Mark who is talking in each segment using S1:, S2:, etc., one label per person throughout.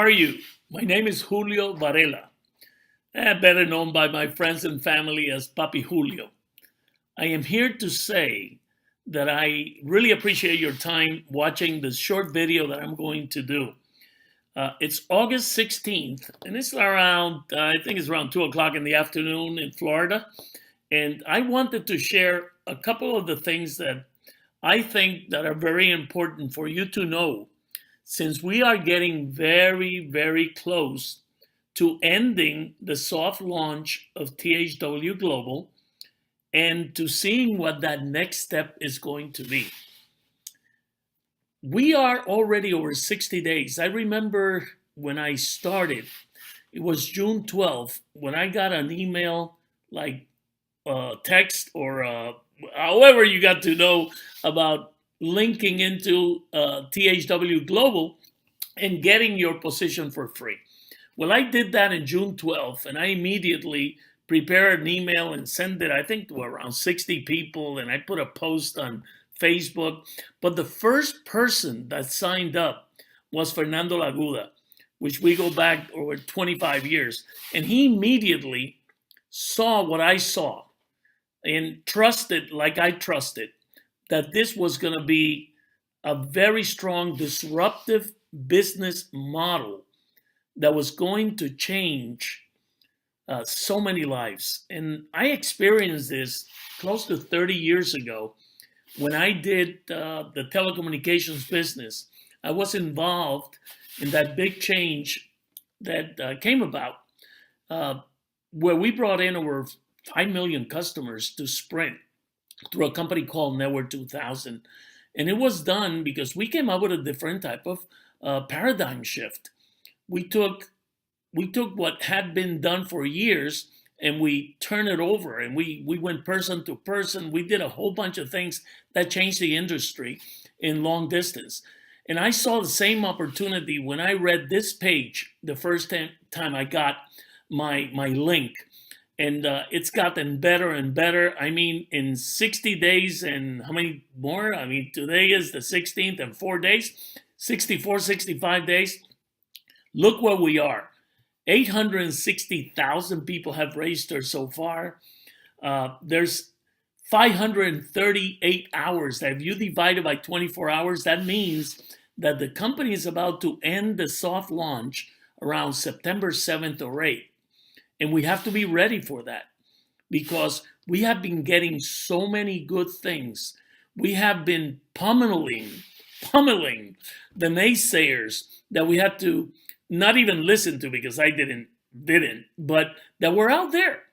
S1: are you? My name is Julio Varela, better known by my friends and family as papijulio. I am here to say that I really appreciate your time watching this short video that I'm going to do. It's August 16th, and it's around, I think it's around 2 o'clock in the afternoon in Florida. And I wanted to share a couple of the things that I think that are very important for you to know, since we are getting very, very close to ending the soft launch of THW Global and to seeing what that next step is going to be. We are already over 60 days. I remember when I started, it was June 12th, when I got an email, like text or however you got to know about linking into THW Global and getting your position for free. Well, I did that in June 12th, and I immediately prepared an email and sent it, I think, to around 60 people, and I put a post on Facebook. But the first person that signed up was Fernando Laguda, which we go back over 25 years. And he immediately saw what I saw and trusted, like I trusted, that this was going to be a very strong disruptive business model that was going to change so many lives. And I experienced this close to 30 years ago when I did the telecommunications business. I was involved in that big change that came about where we brought in over 5 million customers to Sprint through a company called Network 2000. And it was done because we came up with a different type of paradigm shift. We took what had been done for years and we turned it over, and we went person to person. We did a whole bunch of things that changed the industry in long distance. And I saw the same opportunity when I read this page the first time I got my link. And it's gotten better and better. I mean, in 60 days and how many more? I mean, today is the 16th and 4 days, 64, 65 days. Look where we are. 860,000 people have registered so far. There's 538 hours. That if you divide it by 24 hours, that means that the company is about to end the soft launch around September 7th or 8th. And we have to be ready for that because we have been getting so many good things. We have been pummeling the naysayers that we had to not even listen to because I didn't, but that were out there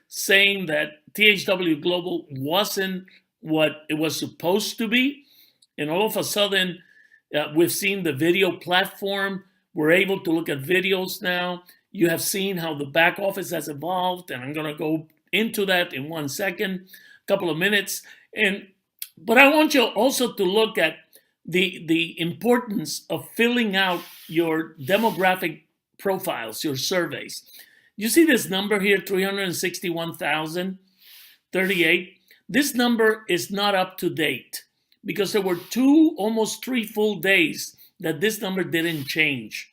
S1: saying that THW Global wasn't what it was supposed to be. And all of a sudden, we've seen the video platform. We're able to look at videos now. You have seen how the back office has evolved, and I'm going to go into that in 1 second, a couple of minutes. But I want you also to look at the importance of filling out your demographic profiles, your surveys. You see this number here, 361,038. This number is not up to date because there were almost 3 full days that this number didn't change.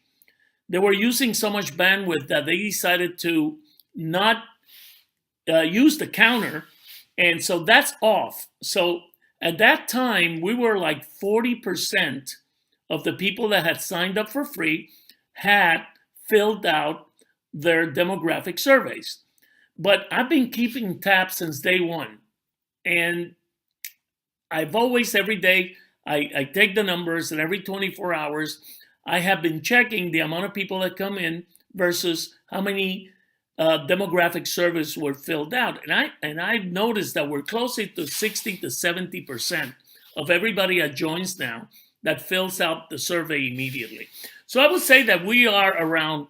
S1: They were using so much bandwidth that they decided to not use the counter. And so that's off. So at that time, we were like 40% of the people that had signed up for free had filled out their demographic surveys. But I've been keeping tabs since day one. And I've always, every day, I take the numbers, and every 24 hours, I have been checking the amount of people that come in versus how many demographic surveys were filled out. And I've noticed that we're closer to 60 to 70% of everybody that joins now that fills out the survey immediately. So I would say that we are around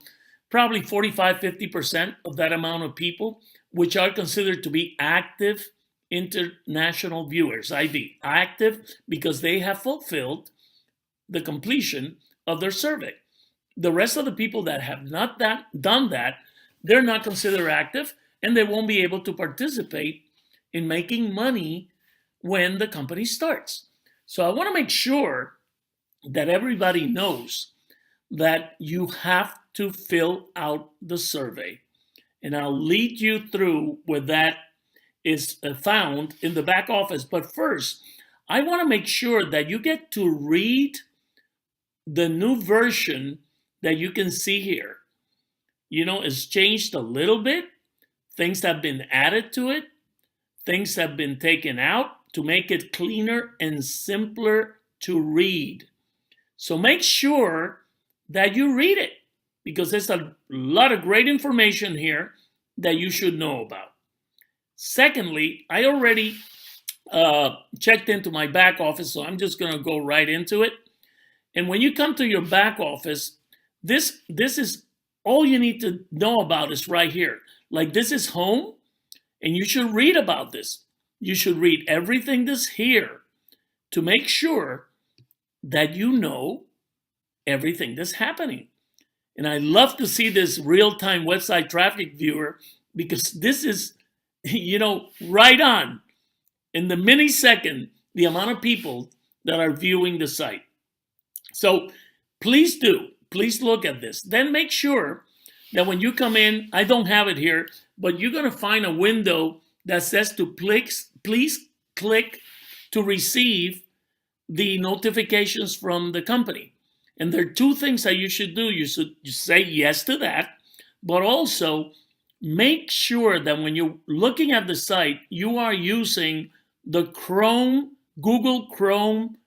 S1: probably 45, 50% of that amount of people, which are considered to be active international viewers, IB. Active because they have fulfilled the completion of their survey. The rest of the people that have not done that, they're not considered active, and they won't be able to participate in making money when the company starts. So I want to make sure that everybody knows that you have to fill out the survey. And I'll lead you through where that is found in the back office. But first, I want to make sure that you get to read the new version that you can see here. You know, it's changed a little bit. Things have been added to it. Things have been taken out to make it cleaner and simpler to read. So make sure that you read it, because there's a lot of great information here that you should know about. Secondly, I already checked into my back office, so I'm just going to go right into it. And when you come to your back office, this is all you need to know about is right here. Like, this is home, and you should read about this. You should read everything that's here to make sure that you know everything that's happening. And I love to see this real-time website traffic viewer, because this is, you know, right on. In the millisecond, the amount of people that are viewing the site. So please look at this. Then make sure that when you come in, I don't have it here, but you're going to find a window that says to please click to receive the notifications from the company. And there are two things that you should do. You should say yes to that, but also make sure that when you're looking at the site, you are using the Google Chrome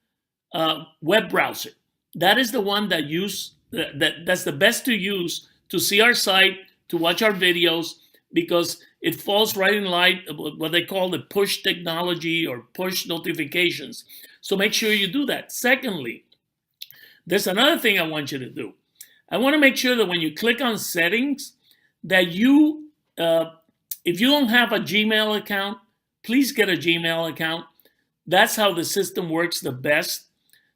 S1: web browser. That is the one that that's the best to use to see our site, to watch our videos, because it falls right in line with what they call the push technology or push notifications. So make sure you do that. Secondly, there's another thing I want you to do. I want to make sure that when you click on settings, that you, if you don't have a Gmail account, please get a Gmail account. That's how the system works the best.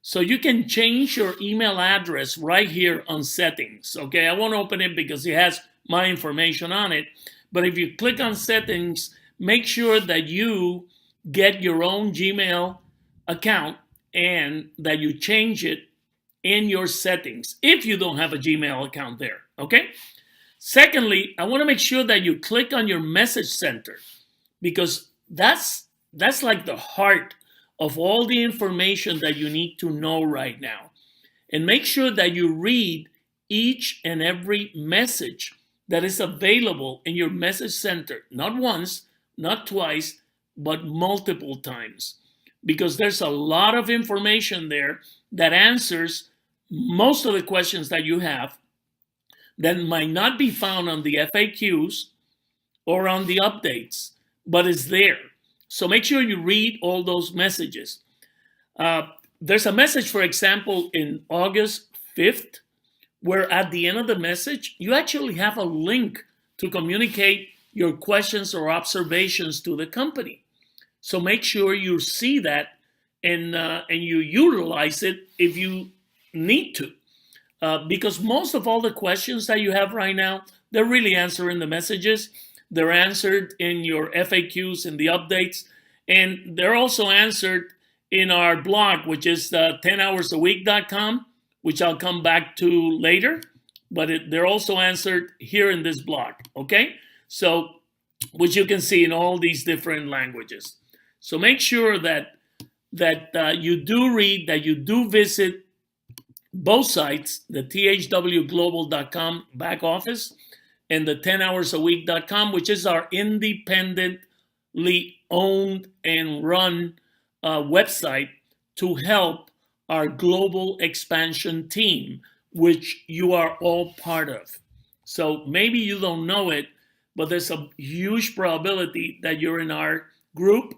S1: So you can change your email address right here on settings. Okay, I won't open it because it has my information on it. But if you click on settings, make sure that you get your own Gmail account and that you change it in your settings if you don't have a Gmail account there. Okay. Secondly, I want to make sure that you click on your message center, because that's like the heart of all the information that you need to know right now. And make sure that you read each and every message that is available in your message center, not once, not twice, but multiple times, because there's a lot of information there that answers most of the questions that you have that might not be found on the FAQs or on the updates, but is there. So make sure you read all those messages. There's a message, for example, in August 5th, where at the end of the message, you actually have a link to communicate your questions or observations to the company. So make sure you see that and you utilize it if you need to. Because most of all the questions that you have right now, they're really answered in the messages. They're answered in your FAQs and the updates. And they're also answered in our blog, which is 10hoursAweek.com, which I'll come back to later. But they're also answered here in this blog, okay? So, which you can see in all these different languages. So make sure that you do read, that you do visit both sites, the THWGlobal.com back office and the 10hoursAweek.com, which is our independently owned and run website to help our global expansion team, which you are all part of. So maybe you don't know it, but there's a huge probability that you're in our group,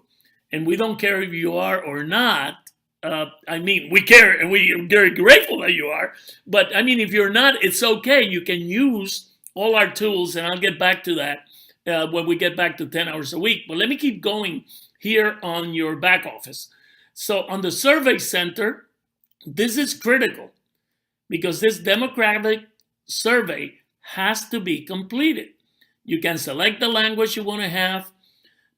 S1: and we don't care if you are or not. I mean, we care and we're very grateful that you are. But I mean, if you're not, it's okay. You can use all our tools, and I'll get back to that when we get back to 10 hours a week. But let me keep going here on your back office. So on the survey center, this is critical because this demographic survey has to be completed. You can select the language you want to have,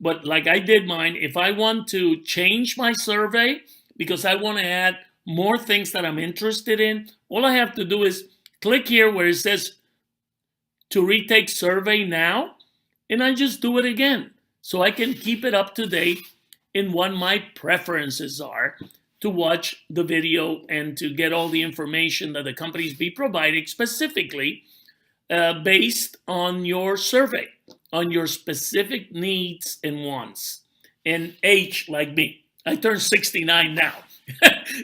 S1: but like I did mine, if I want to change my survey because I want to add more things that I'm interested in, all I have to do is click here where it says to retake survey now, and I just do it again. So I can keep it up to date in what my preferences are to watch the video and to get all the information that the companies be providing specifically based on your survey, on your specific needs and wants, and age like me. I turned 69 now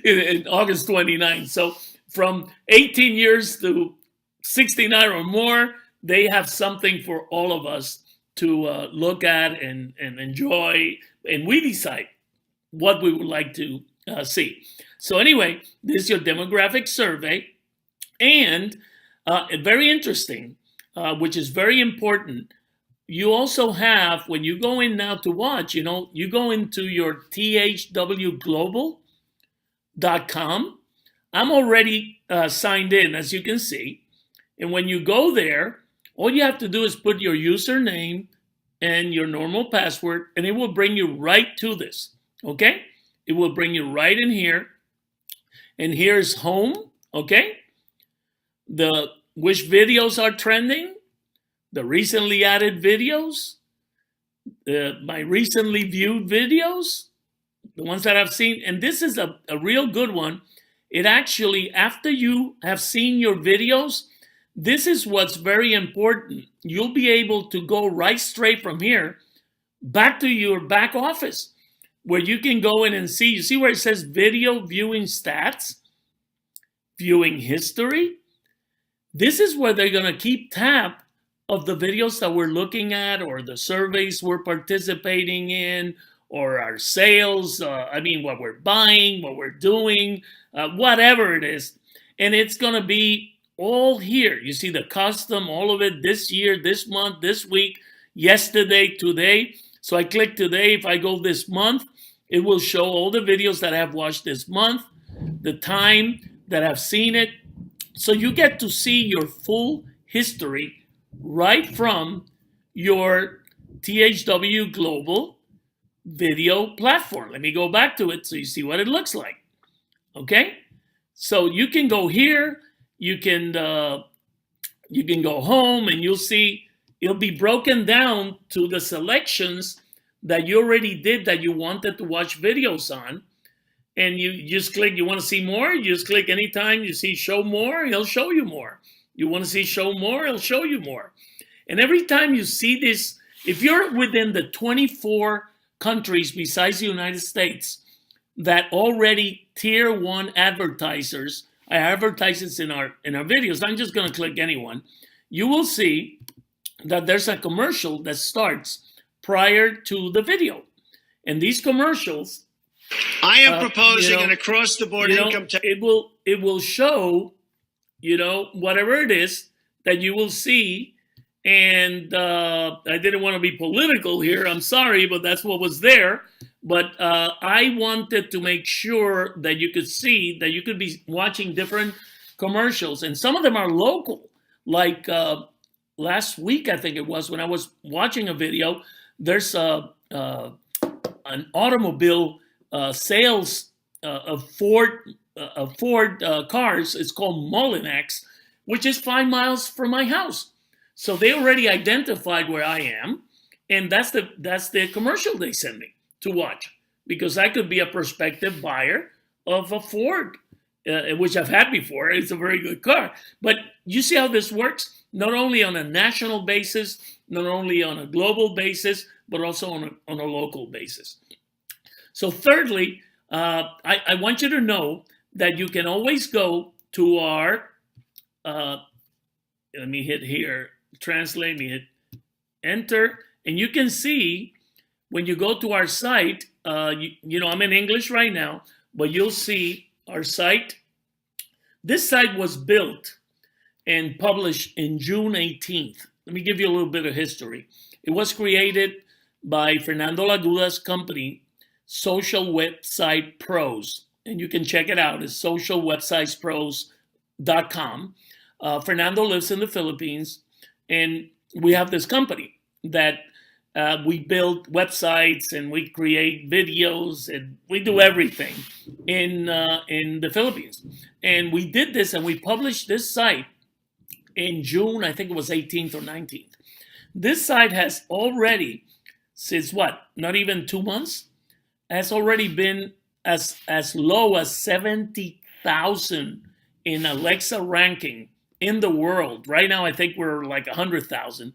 S1: in August 29. So from 18 years to 69 or more, they have something for all of us to look at and enjoy, and we decide what we would like to see. So anyway, this is your demographic survey, and very interesting, which is very important. You also have, when you go in now to watch, you go into your THWGlobal.com. I'm already signed in, as you can see. And when you go there, all you have to do is put your username and your normal password, and it will bring you right to this, okay? It will bring you right in here. And here's home, okay? Which videos are trending, the recently added videos, my recently viewed videos, the ones that I've seen. And this is a real good one. It actually, after you have seen your videos, this is what's very important. You'll be able to go right straight from here back to your back office, where you can go in and see. You see where it says video viewing stats, viewing history? This is where they're going to keep tab of the videos that we're looking at, or the surveys we're participating in, or our sales, what we're buying, what we're doing, whatever it is. And it's going to be all here. You see the custom, all of it, this year, this month, this week, yesterday, today. So I click today. If I go this month, it will show all the videos that I've watched this month, the time that I've seen it. So you get to see your full history right from your THW Global video platform. Let me go back to it so you see what it looks like. Okay? So you can go here. You can go home, and you'll see it'll be broken down to the selections that you already did that you wanted to watch videos on. And you just click, you want to see more, you just click anytime you see show more, he'll show you more. You want to see show more, he'll show you more. And every time you see this, if you're within the 24 countries besides the United States that already tier 1 advertisers advertises in our videos, I'm just going to click anyone. You will see that there's a commercial that starts prior to the video. And these commercials,
S2: I am proposing an across-the-board income tax.
S1: It will show, whatever it is that you will see. And I didn't want to be political here. I'm sorry, but that's what was there. But I wanted to make sure that you could see that you could be watching different commercials. And some of them are local. Like last week, I think it was, when I was watching a video, there's an automobile sales of Ford cars. It's called Mullinax, which is 5 miles from my house. So they already identified where I am, and that's the commercial they send me to watch, because I could be a prospective buyer of a Ford, which I've had before. It's a very good car. But you see how this works? Not only on a national basis, not only on a global basis, but also on a local basis. So thirdly, I want you to know that you can always go to our, let me hit here, translate, me hit enter, and you can see when you go to our site, I'm in English right now, but you'll see our site. This site was built and published in June 18th. Let me give you a little bit of history. It was created by Fernando Laguda's company, Social Website Pros, and you can check it out. It's socialwebsitespros.com. Fernando lives in the Philippines, and we have this company that we build websites and we create videos and we do everything in the Philippines. And we did this, and we published this site in June, I think it was 18th or 19th. This site has already, since what, not even 2 months, has already been as low as 70,000 in Alexa ranking in the world. Right now, I think we're like 100,000.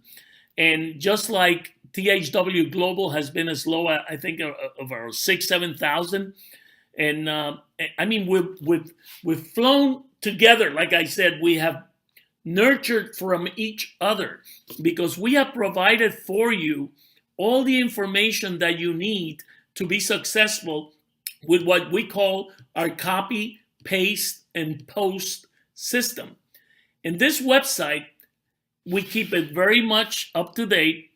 S1: And just like THW Global has been as low, I think, of our 6,000-7,000. And I mean, we've flown together. Like I said, we have nurtured from each other because we have provided for you all the information that you need to be successful with what we call our copy, paste, and post system. In this website, we keep it very much up to date.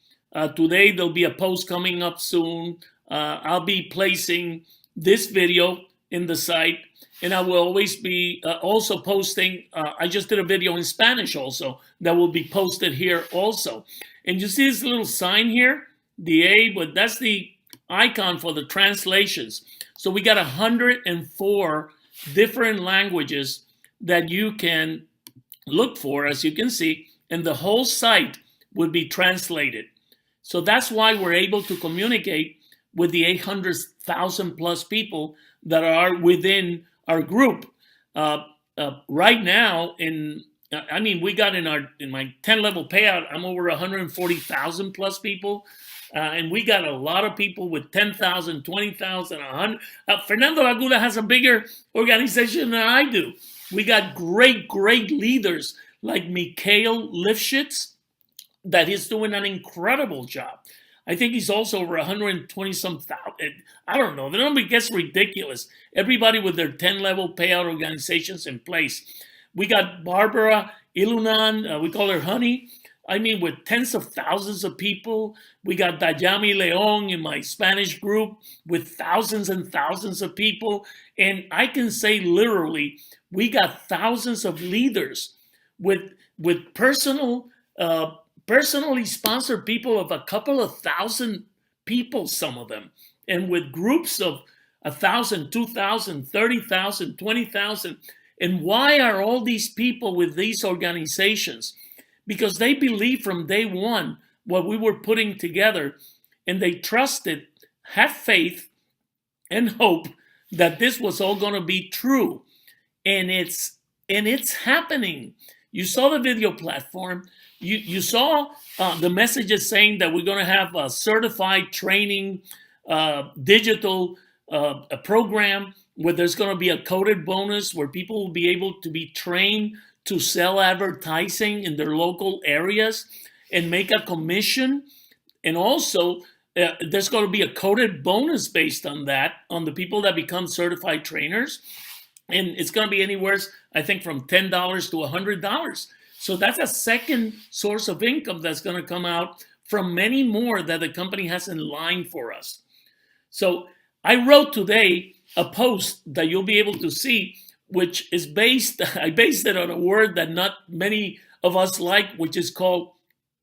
S1: Today, there'll be a post coming up soon. I'll be placing this video in the site, and I will always be also posting. I just did a video in Spanish also that will be posted here also. And you see this little sign here, the A, but that's the icon for the translations. So we got 104 different languages that you can look for, as you can see, and the whole site would be translated. So that's why we're able to communicate with the 800,000 plus people that are within our group. Right now, we got in my 10 level payout, I'm over 140,000 plus people. And we got a lot of people with 10,000, 20,000, 100. Fernando Laguna has a bigger organization than I do. We got great leaders like Mikhail Lifshitz, that he's doing an incredible job. I think he's also over 120 some thousand. I don't know. The number gets ridiculous. Everybody with their 10 level payout organizations in place. We got Barbara Ilunan, we call her Honey. I mean, with tens of thousands of people. We got Dayami Leon in my Spanish group with thousands and thousands of people. And I can say literally, we got thousands of leaders with personally sponsored people of a couple of thousand people, some of them, and with groups of 1,000, 2,000, 30,000, 20,000. And why are all these people with these organizations? Because they believed from day one what we were putting together, and they trusted, had faith, and hope that this was all going to be true. And it's happening. You saw the video platform. You saw the messages saying that we're going to have a certified training, digital a program where there's going to be a coded bonus where people will be able to be trained to sell advertising in their local areas and make a commission. And also, there's going to be a coded bonus based on that, on the people that become certified trainers. And it's going to be anywhere, I think, from $10 to $100. So that's a second source of income that's going to come out from many more that the company has in line for us. So I wrote today a post that you'll be able to see, which is I based it on a word that not many of us like, which is called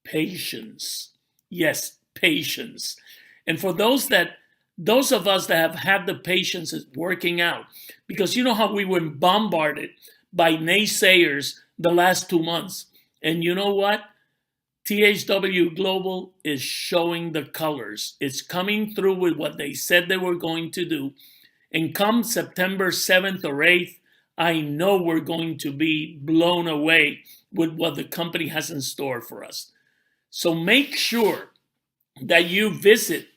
S1: patience. Yes, patience. And for those of us that have had the patience is working out, because you know how we were bombarded by naysayers the last 2 months. And you know what? THW Global is showing the colors. It's coming through with what they said they were going to do. And come September 7th or 8th, I know we're going to be blown away with what the company has in store for us. So make sure that you visit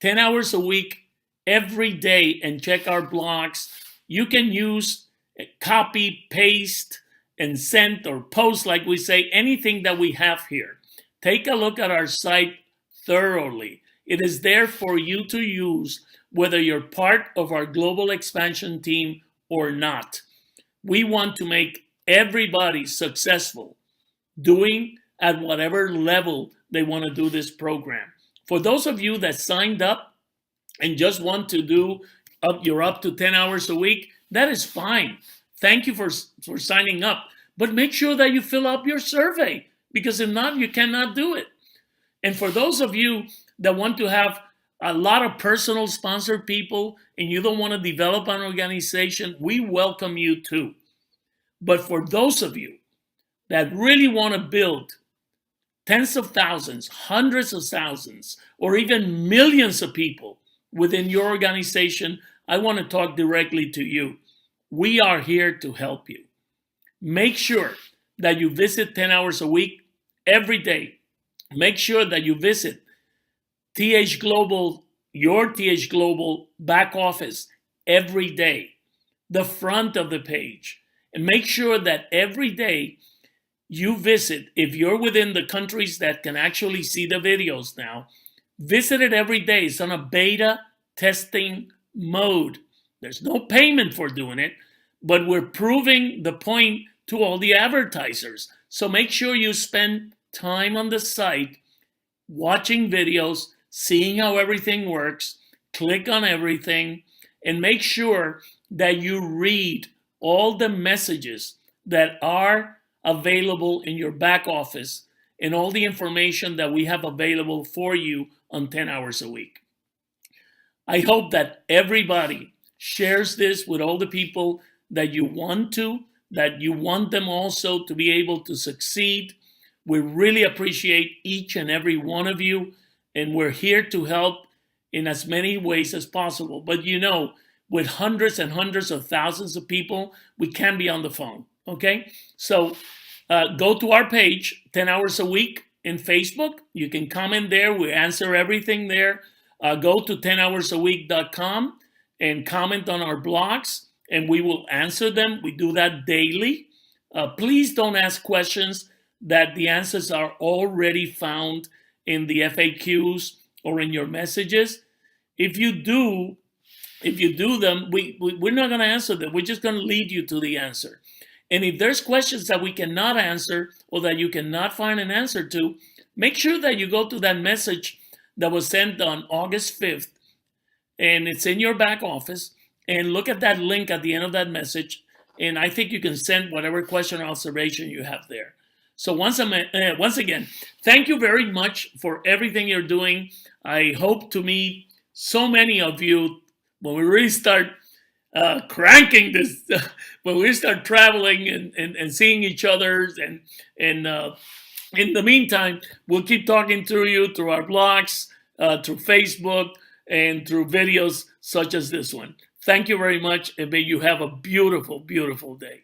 S1: 10 hours a week every day and check our blogs. You can use copy, paste, and send or post, like we say, anything that we have here. Take a look at our site thoroughly. It is there for you to use, whether you're part of our global expansion team or not. We want to make everybody successful doing at whatever level they want to do this program. For those of you that signed up and just want to do you're up to 10 hours a week, that is fine. Thank you for signing up. But make sure that you fill out your survey, because if not, you cannot do it. And for those of you that want to have a lot of personal sponsored people and you don't want to develop an organization, we welcome you too. But for those of you that really want to build tens of thousands, hundreds of thousands, or even millions of people within your organization, I want to talk directly to you. We are here to help you. Make sure that you visit 10 hours a week every day. Make sure that you visit TH Global, your TH Global back office every day, the front of the page. And make sure that every day you visit, if you're within the countries that can actually see the videos now, visit it every day. It's on a beta testing mode. There's no payment for doing it, but we're proving the point to all the advertisers. So make sure you spend time on the site watching videos, seeing how everything works, click on everything, and make sure that you read all the messages that are available in your back office and all the information that we have available for you on 10 hours a week. I hope that everybody shares this with all the people that you want them also to be able to succeed. We really appreciate each and every one of you, and we're here to help in as many ways as possible. But you know, with hundreds and hundreds of thousands of people, we can't be on the phone, okay? So go to our page, 10 hours a week in Facebook. You can comment there. We answer everything there. Go to 10hoursAweek.com and comment on our blogs, and we will answer them. We do that daily. Please don't ask questions that the answers are already found in the FAQs or in your messages. If you do them, we're not going to answer them. We're just going to lead you to the answer. And if there's questions that we cannot answer or that you cannot find an answer to, make sure that you go to that message that was sent on August 5th, and it's in your back office, and look at that link at the end of that message, and I think you can send whatever question or observation you have there. So once again, thank you very much for everything you're doing. I hope to meet so many of you when we really start cranking this, when we start traveling and seeing each other. And in the meantime, we'll keep talking to you through our blogs, through Facebook, and through videos such as this one. Thank you very much, and may you have a beautiful, beautiful day.